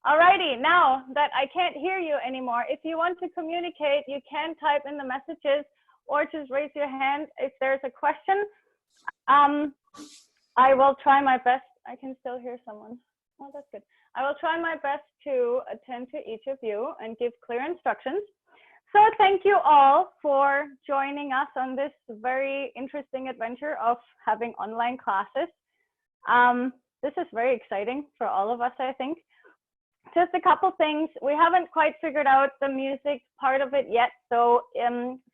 Alrighty, now that I can't hear you anymore, if you want to communicate, you can type in the messages or just raise your hand if there's a question. I will try my best. I can still hear someone. Oh, that's good. I will try my best to attend to each of you and give clear instructions. So thank you all for joining us on this very interesting adventure of having online classes. This is very exciting for all of us, I think. Just a couple things. We haven't quite figured out the music part of it yet. So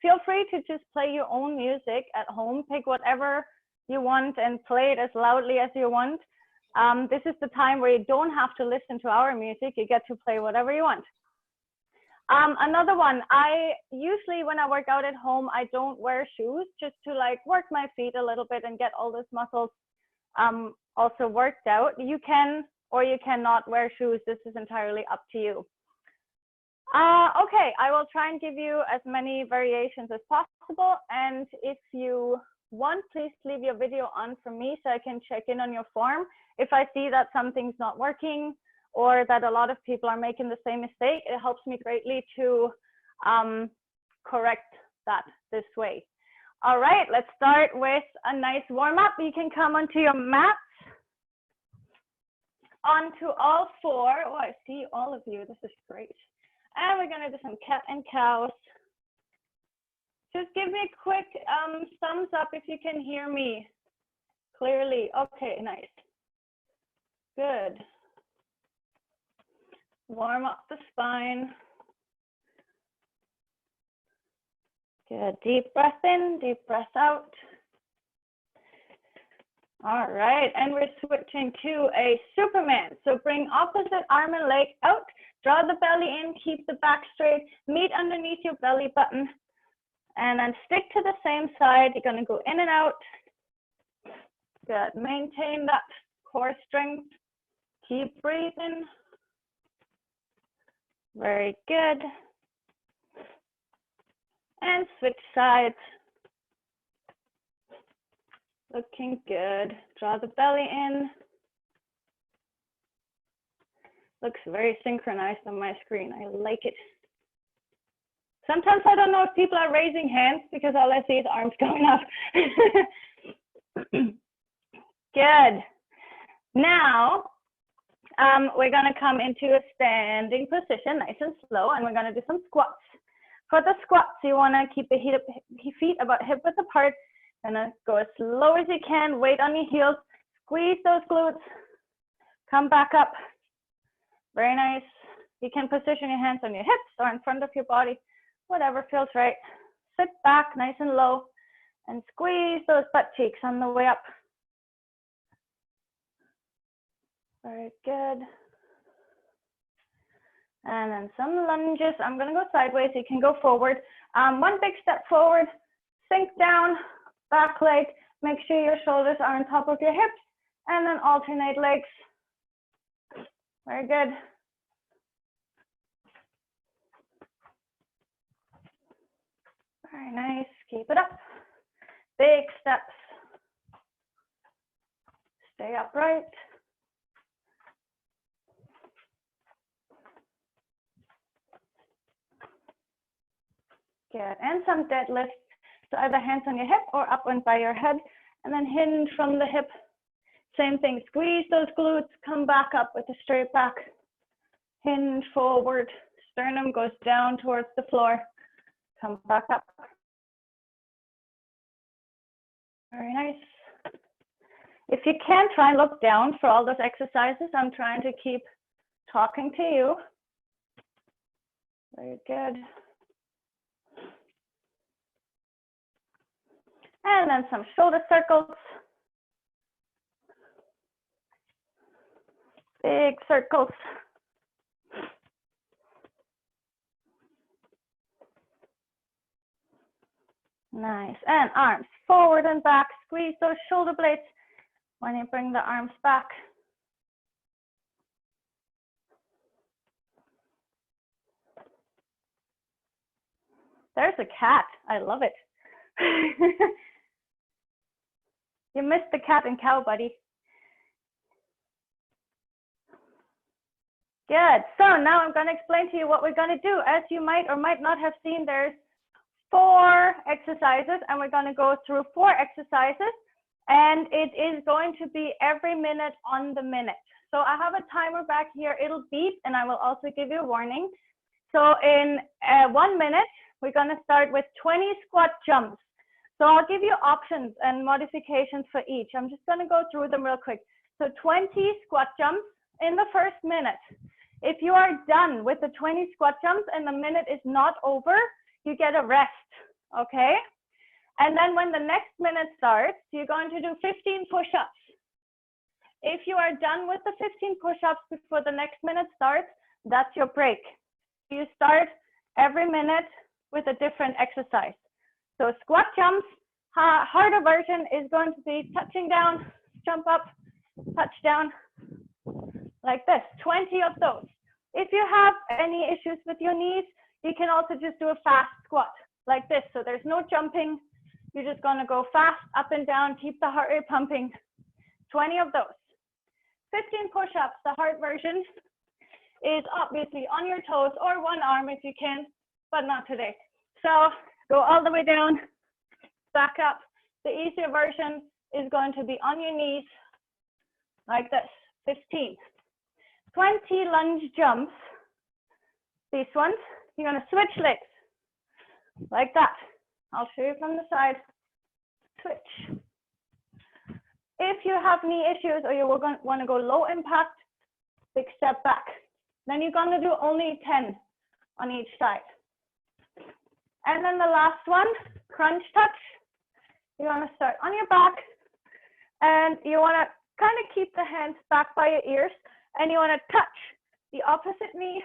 feel free to just play your own music at home. Pick whatever you want and play it as loudly as you want. This is the time where you don't have to listen to our music. You get to play whatever you want. Another one, I usually when I work out at home, I don't wear shoes just to like work my feet a little bit and get all those muscles also worked out. You can or you cannot wear shoes. This is entirely up to you. Okay, I will try and give you as many variations as possible. And if you want, please leave your video on for me so I can check in on your form. If I see that something's not working or that a lot of people are making the same mistake, it helps me greatly to correct that this way. All right, let's start with a nice warm up. You can come onto your mats, onto all four. Oh, I see all of you. This is great. And we're gonna do some cat and cows. Just give me a quick thumbs up if you can hear me clearly. Okay, nice. Good. Warm up the spine. Good. Deep breath in, deep breath out. All right, and we're switching to a Superman. So bring opposite arm and leg out. Draw the belly in, keep the back straight, meet underneath your belly button. And then stick to the same side. You're gonna go in and out. Good, maintain that core strength. Keep breathing. Very good. And switch sides. Looking good. Draw the belly in. Looks very synchronized on my screen. I like it. Sometimes I don't know if people are raising hands because all I see is arms going up. Good. Now, we're gonna come into a standing position, nice and slow, and we're gonna do some squats. For the squats, you wanna keep the feet about hip width apart. Gonna go as slow as you can, weight on your heels, squeeze those glutes, come back up. Very nice. You can position your hands on your hips or in front of your body, whatever feels right. Sit back nice and low and squeeze those butt cheeks on the way up. Very good. And then some lunges. I'm gonna go sideways, you can go forward. One big step forward, sink down, back leg, make sure your shoulders are on top of your hips, and then alternate legs. Very good. Very nice, keep it up. Big steps. Stay upright. Good, and some deadlifts. So either hands on your hip or up and by your head, and then hinge from the hip. Same thing, squeeze those glutes, come back up with a straight back. Hinge forward, sternum goes down towards the floor. Come back up. Very nice. If you can, try and look down for all those exercises. I'm trying to keep talking to you. Very good. And then some shoulder circles. Big circles. Nice. And arms forward and back. Squeeze those shoulder blades when you bring the arms back. There's a cat. I love it. You missed the cat and cow, buddy. Good. So now I'm going to explain to you what we're going to do. As you might or might not have seen, there's 4 exercises, and we're going to go through 4 exercises, and it is going to be every minute on the minute. So I have a timer back here. It'll beep, and I will also give you a warning. So in 1 minute, we're going to start with 20 squat jumps. So I'll give you options and modifications for each. I'm just going to go through them real quick. So 20 squat jumps in the first minute. If you are done with the 20 squat jumps and the minute is not over, you get a rest, okay? And then when the next minute starts, you're going to do 15 push-ups. If you are done with the 15 push-ups before the next minute starts, that's your break. You start every minute with a different exercise. So squat jumps, harder version is going to be touching down, jump up, touch down, like this, 20 of those. If you have any issues with your knees, you can also just do a fast squat like this. So there's no jumping. You're just going to go fast up and down, keep the heart rate pumping. 20 of those. 15 push-ups, the hard version is obviously on your toes or one arm if you can, but not today. So go all the way down, back up. The easier version is going to be on your knees like this, 15. 20 lunge jumps. These ones, you're going to switch legs like that. I'll show you from the side. Switch. If you have knee issues or you want to go low impact, big step back. Then you're going to do only 10 on each side. And then the last one, crunch touch. You want to start on your back, and you want to kind of keep the hands back by your ears, and you want to touch the opposite knee,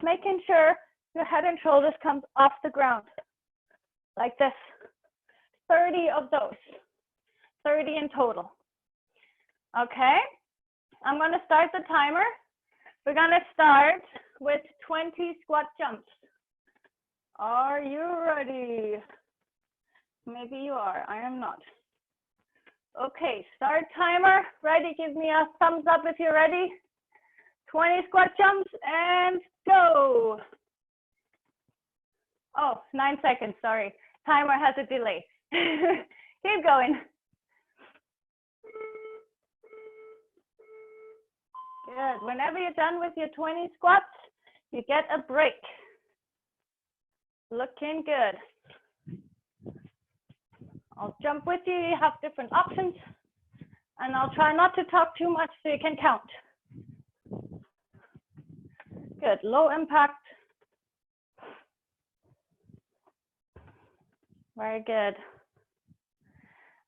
making sure your head and shoulders comes off the ground, like this. 30 of those, 30 in total. Okay, I'm going to start the timer. We're going to start with 20 squat jumps. Are you ready? Maybe you are, I am not. Okay, start timer, ready, give me a thumbs up if you're ready. 20 squat jumps and go. Oh, 9 seconds, sorry. Timer has a delay. Keep going. Good, whenever you're done with your 20 squats, you get a break. Looking good. I'll jump with you, you have different options, and I'll try not to talk too much so you can count. Good, low impact. Very good.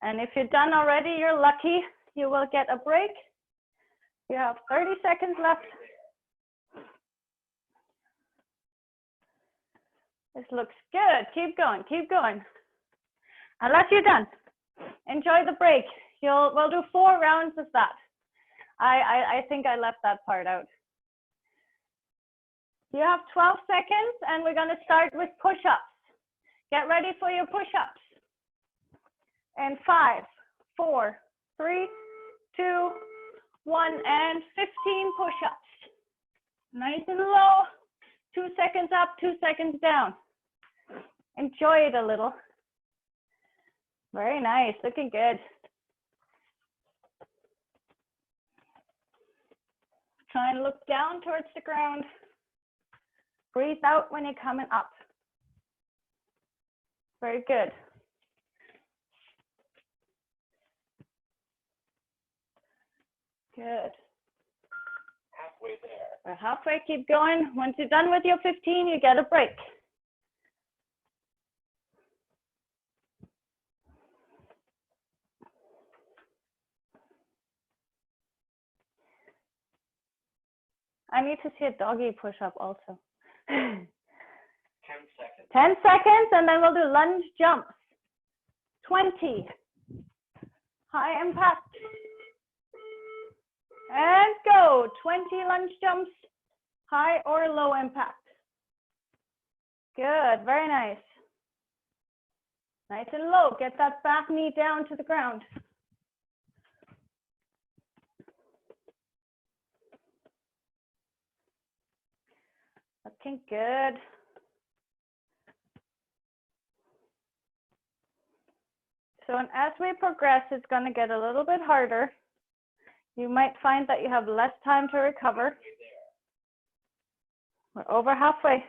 And if you're done already, you're lucky. You will get a break. You have 30 seconds left. This looks good. Keep going, keep going. Unless you're done. Enjoy the break. We'll do 4 rounds of that. I think I left that part out. You have 12 seconds, and we're going to start with push-ups. Get ready for your push-ups. And 5, 4, 3, 2, 1, and 15 push-ups. Nice and low. 2 seconds up, 2 seconds down. Enjoy it a little. Very nice, looking good. Try and look down towards the ground. Breathe out when you're coming up. Very good. Good. Halfway there. We're halfway, keep going. Once you're done with your 15, you get a break. I need to see a doggy push-up also. 10 seconds. 10 seconds, and then we'll do lunge jumps. 20. High impact. And go. 20 lunge jumps, high or low impact. Good, very nice. Nice and low. Get that back knee down to the ground. Looking good. So as we progress, it's going to get a little bit harder. You might find that you have less time to recover. We're over halfway.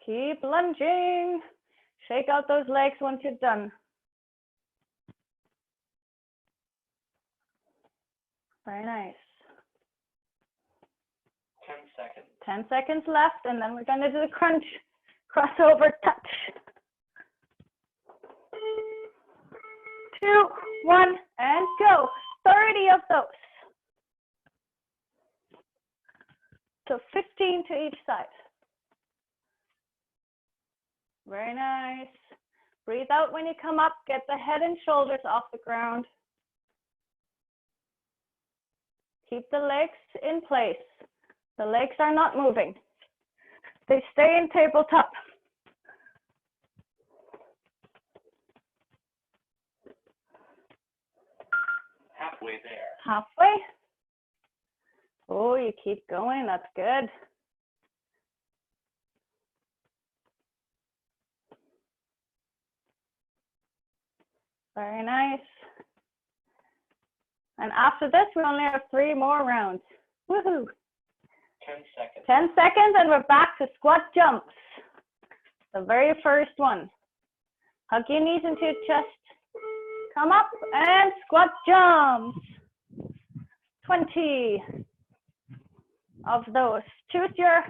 Keep lunging. Shake out those legs once you're done. Very nice. 10 seconds. 10 seconds left, and then we're going to do the crunch, crossover touch. 2, 1, and go. 30 of those. So 15 to each side. Very nice. Breathe out when you come up. Get the head and shoulders off the ground. Keep the legs in place. The legs are not moving. They stay in tabletop. Halfway there. Halfway. Oh, you keep going. That's good. Very nice. And after this, we only have 3 more rounds. Woohoo. 10 seconds. 10 seconds, and we're back to squat jumps. The very first one. Hug your knees into your chest. Come up and squat jumps. 20 of those. Choose your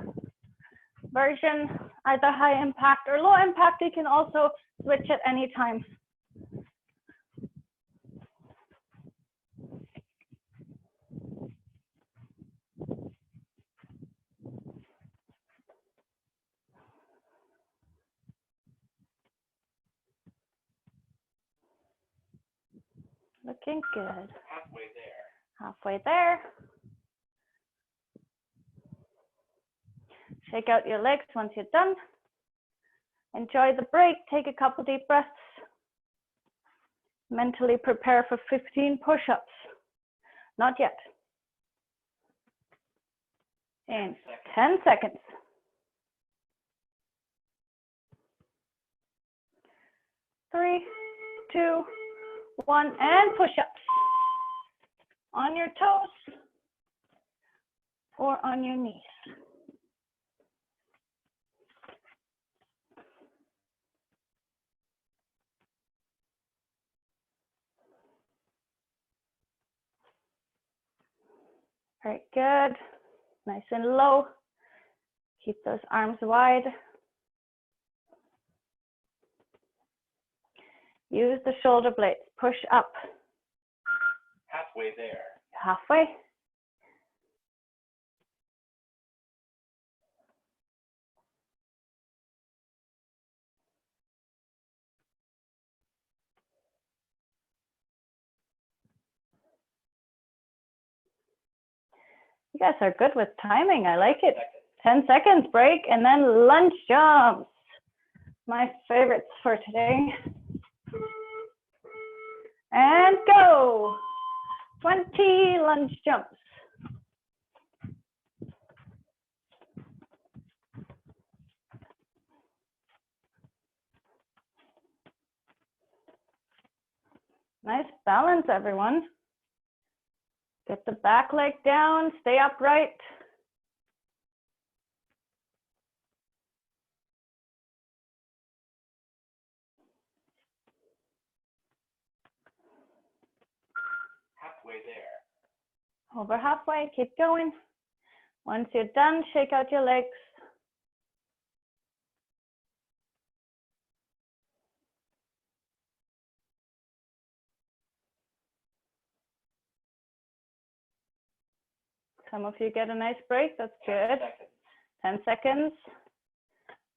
version, either high impact or low impact. You can also switch at any time. Looking good. Halfway there. Halfway there. Shake out your legs once you're done. Enjoy the break. Take a couple deep breaths. Mentally prepare for 15 push-ups. Not yet. In 10 seconds. 3, 2, 1, and push-ups. On your toes or on your knees. Very good. Nice and low. Keep those arms wide. Use the shoulder blades. Push up. Halfway there. Halfway. You guys are good with timing. I like it. 10 seconds break and then lunge jumps. My favorites for today. And go. 20 lunge jumps. Nice balance, everyone. Get the back leg down, stay upright. Halfway there. Over halfway, keep going. Once you're done, shake out your legs. Some of you get a nice break, that's good. 10 seconds.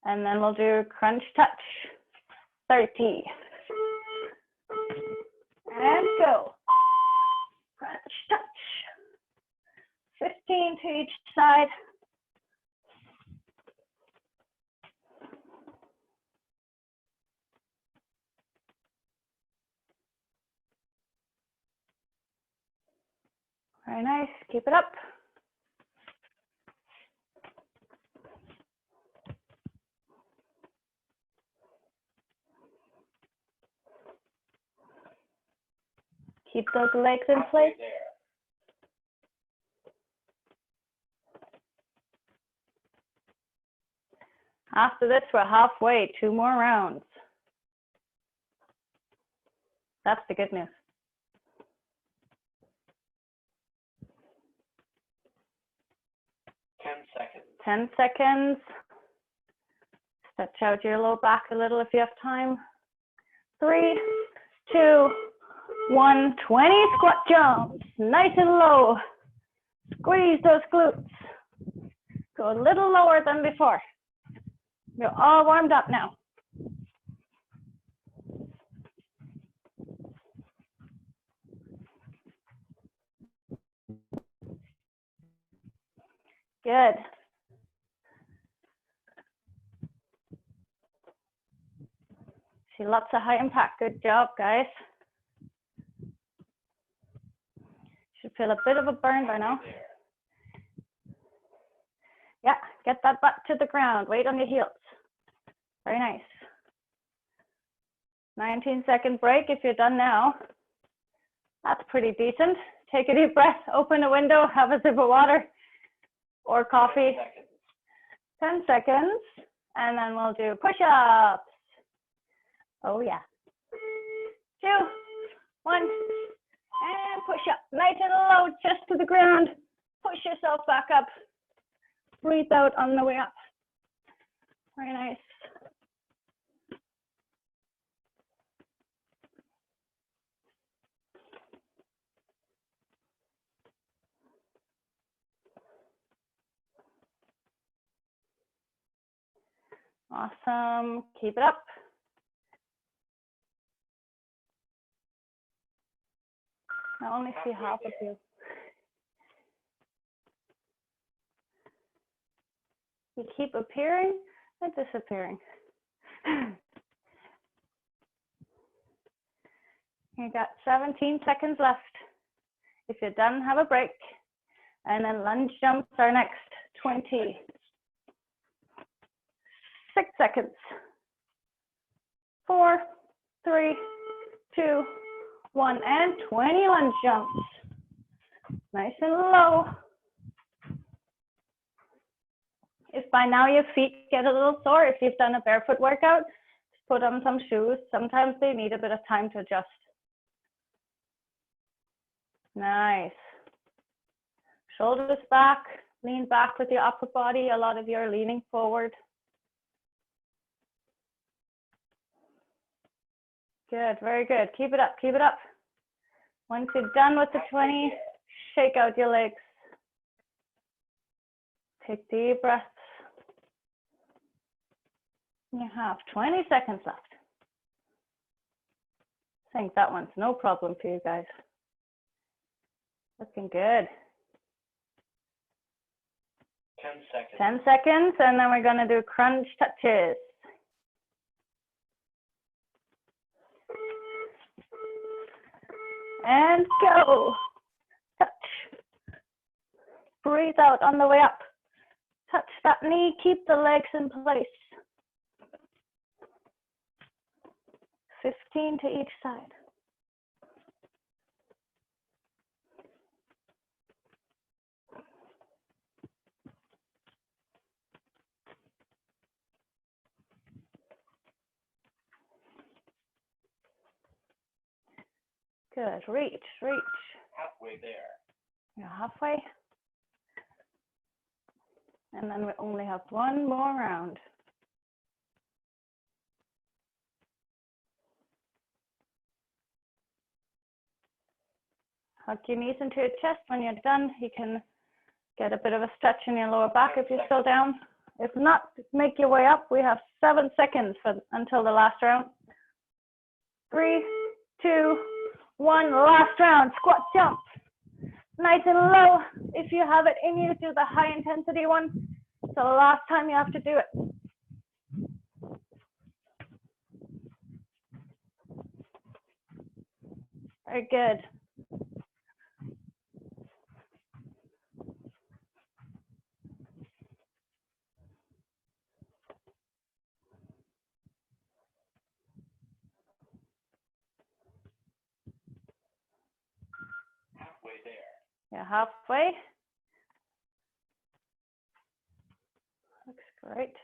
And then we'll do crunch touch. 30. And go. Crunch touch. 15 to each side. Very nice. Keep it up. Keep those legs in place. After this, we're halfway, 2 more rounds. That's the good news. 10 seconds. 10 seconds. Stretch out your low back a little if you have time. 3, 2, 1, 20 squat jumps. Nice and low. Squeeze those glutes. Go a little lower than before. You're all warmed up now. Good. See, lots of high impact. Good job, guys. Should feel a bit of a burn by now. Yeah, get that butt to the ground. Weight on your heels. Very nice. 19-second break if you're done now. That's pretty decent. Take a deep breath, open a window, have a sip of water or coffee. 10 seconds, and then we'll do push-ups. Oh yeah. 2, 1, and push up. Nice and low, chest to the ground. Push yourself back up. Breathe out on the way up. Very nice. Awesome. Keep it up. I only see half of you. You keep appearing and disappearing. You got 17 seconds left. If you're done, have a break. And then lunge jumps are next. 20. 6 seconds. 4, 3, 2, 1, and 20 lunge jumps. Nice and low. If by now your feet get a little sore, if you've done a barefoot workout, put on some shoes. Sometimes they need a bit of time to adjust. Nice. Shoulders back, lean back with your upper body. A lot of you are leaning forward. Good, very good. Keep it up, keep it up. Once you're done with the 20, shake out your legs. Take deep breaths. You have 20 seconds left. I think that one's no problem for you guys. Looking good. 10 seconds. 10 seconds, and then we're going to do crunch touches. And go. Touch. Breathe out on the way up. Touch that knee, keep the legs in place. 15 to each side. Good, reach, reach. Halfway there. You're halfway. And then we only have one more round. Hug your knees into your chest. When you're done, you can get a bit of a stretch in your lower back if you're still down. If not, make your way up. We have 7 seconds until the last round. 3, 2, 1, last round. Squat jump. Nice and low. If you have it in you, do the high intensity one. It's the last time you have to do it. Very good. Yeah, halfway. Looks great.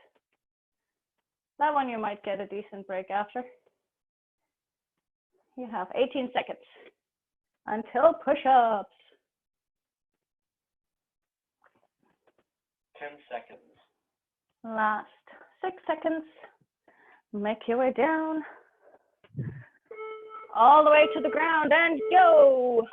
That one you might get a decent break after. You have 18 seconds until push-ups. 10 seconds. Last 6 seconds. Make your way down. All the way to the ground and go.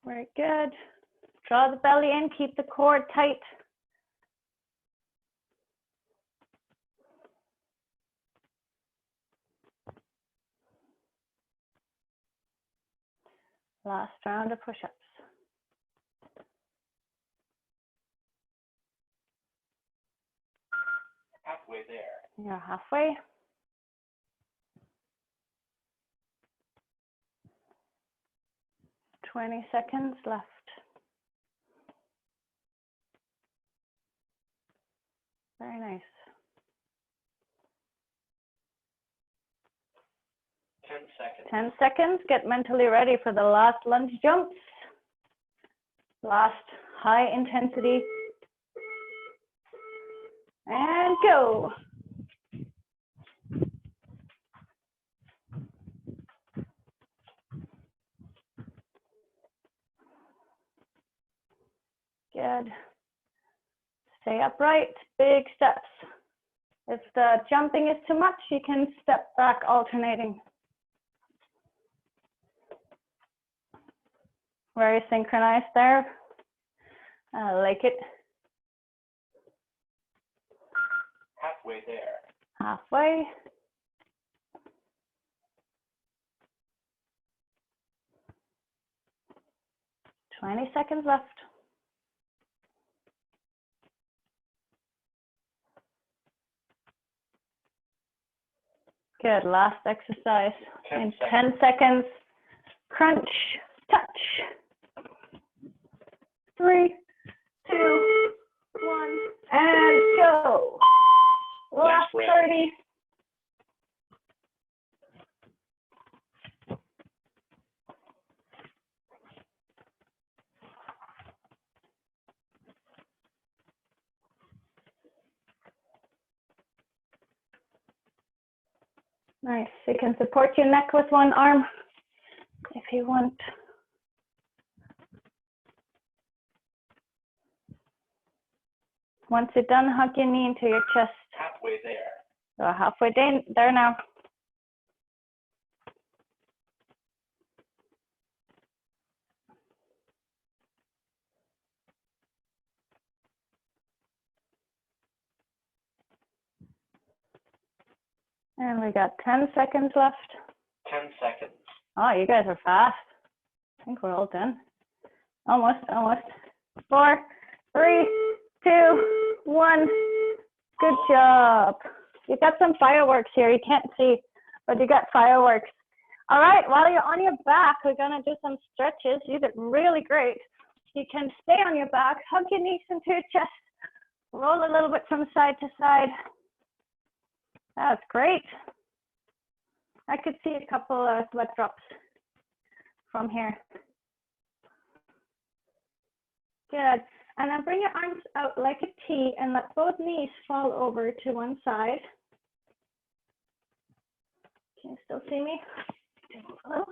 Very good. Draw the belly in, keep the core tight. Last round of push-ups. Halfway there. You're halfway. Twenty seconds left. Very nice. 10 seconds. 10 seconds. Get mentally ready for the last lunge jumps. Last high intensity. And go. Good. Stay upright, big steps. If the jumping is too much, you can step back alternating. Very synchronized there. I like it. Halfway there. Halfway. Twenty seconds left. Good, last exercise. 10 In seconds. 10 seconds, crunch, touch. 3, 2, 1, and go. Last 30. Nice. You can support your neck with one arm if you want. Once you're done, hug your knee into your chest. Halfway there. So halfway there now. And we got 10 seconds left. 10 seconds. Oh, you guys are fast. I think we're all done. Almost. 4, 3, 2, 1. Good job. You got some fireworks here. You can't see, but you got fireworks. All right, while you're on your back, we're gonna do some stretches. You did really great. You can stay on your back, hug your knees into your chest, roll a little bit from side to side. That's great. I could see a couple of sweat drops from here. Good. And then bring your arms out like a T and let both knees fall over to one side. Can you still see me? A little.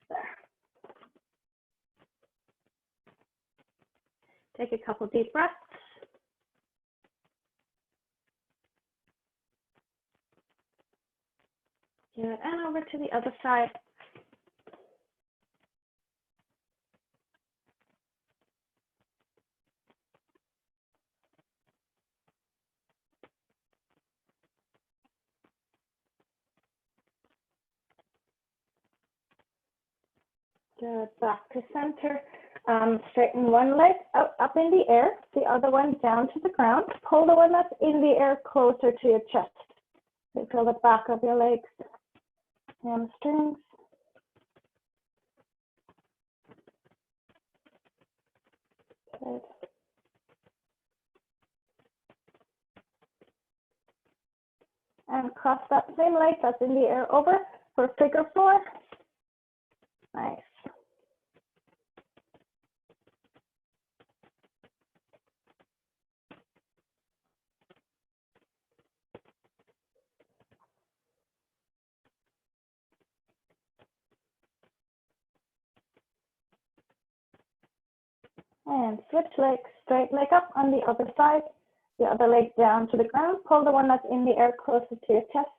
There. Take a couple deep breaths. Good. And over to the other side. Good, back to center. Straighten one leg up in the air, the other one down to the ground. Pull the one that's in the air closer to your chest. So feel the back of your legs, hamstrings. Good. And cross that same leg that's in the air over for figure 4. Nice. And switch legs, straight leg up on the other side. The other leg down to the ground. Pull the one that's in the air closer to your chest.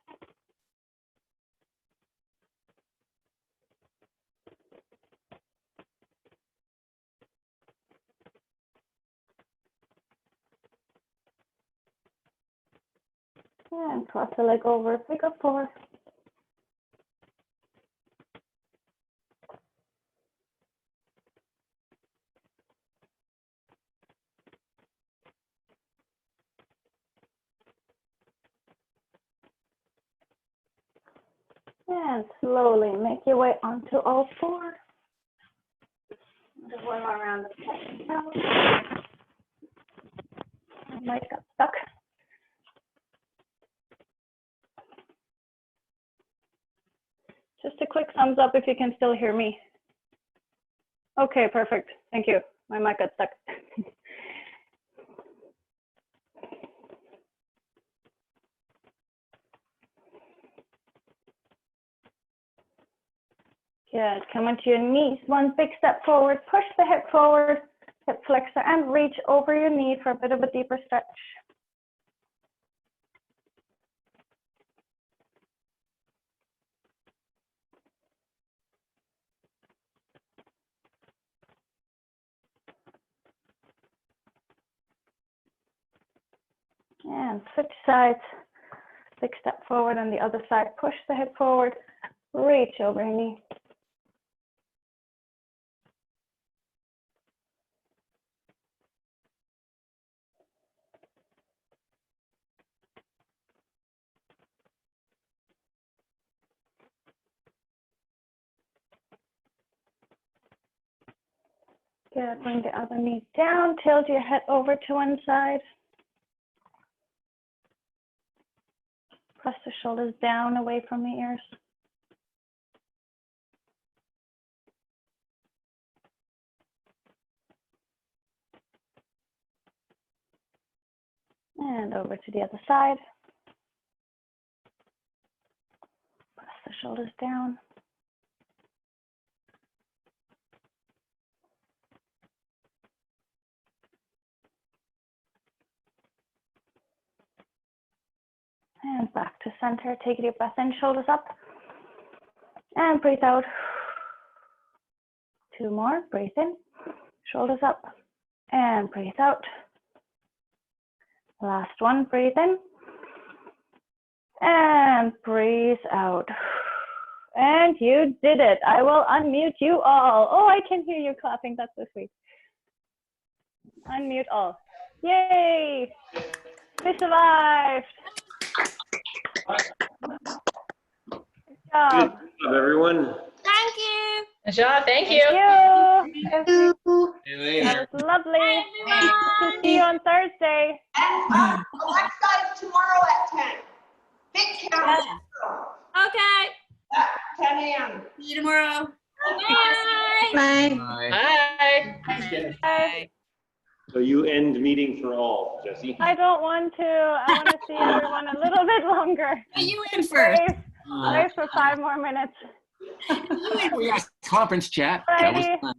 And cross the leg over, figure 4. And slowly make your way onto all 4. Just one more round of catching out. I might got stuck. Just a quick thumbs up if you can still hear me. Okay, perfect. Thank you. My mic got stuck. Good. Come onto your knees. One big step forward. Push the hip forward, hip flexor, and reach over your knee for a bit of a deeper stretch. And switch sides. Big step forward on the other side. Push the hip forward. Reach over your knee. Good. Bring the other knee down. Tilt your head over to one side. Press the shoulders down away from the ears. And over to the other side. Press the shoulders down. And back to center. Take a deep breath in, shoulders up. And breathe out. 2 more. Breathe in, shoulders up. And breathe out. Last one. Breathe in. And breathe out. And you did it. I will unmute you all. Oh, I can hear you clapping. That's so sweet. Unmute all. Yay! We survived. Good job. Good job, everyone. Thank you. Najah, thank you. Thank you. Later. That was lovely. Bye, everyone. See you on Thursday. And Alexa tomorrow at 10. Big camera. Okay. At 10 a.m. See you tomorrow. Bye. Bye. Bye. So you end meeting for all, Jessi. I don't want to. I want to see everyone a little bit longer. You in first. Wait for 5 more minutes. We got a conference chat. That was Alrighty. fun.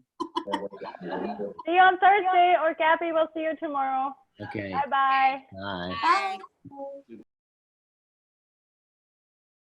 See you on Thursday, or Gabby will see you tomorrow. Okay. Bye-bye. Bye. Bye.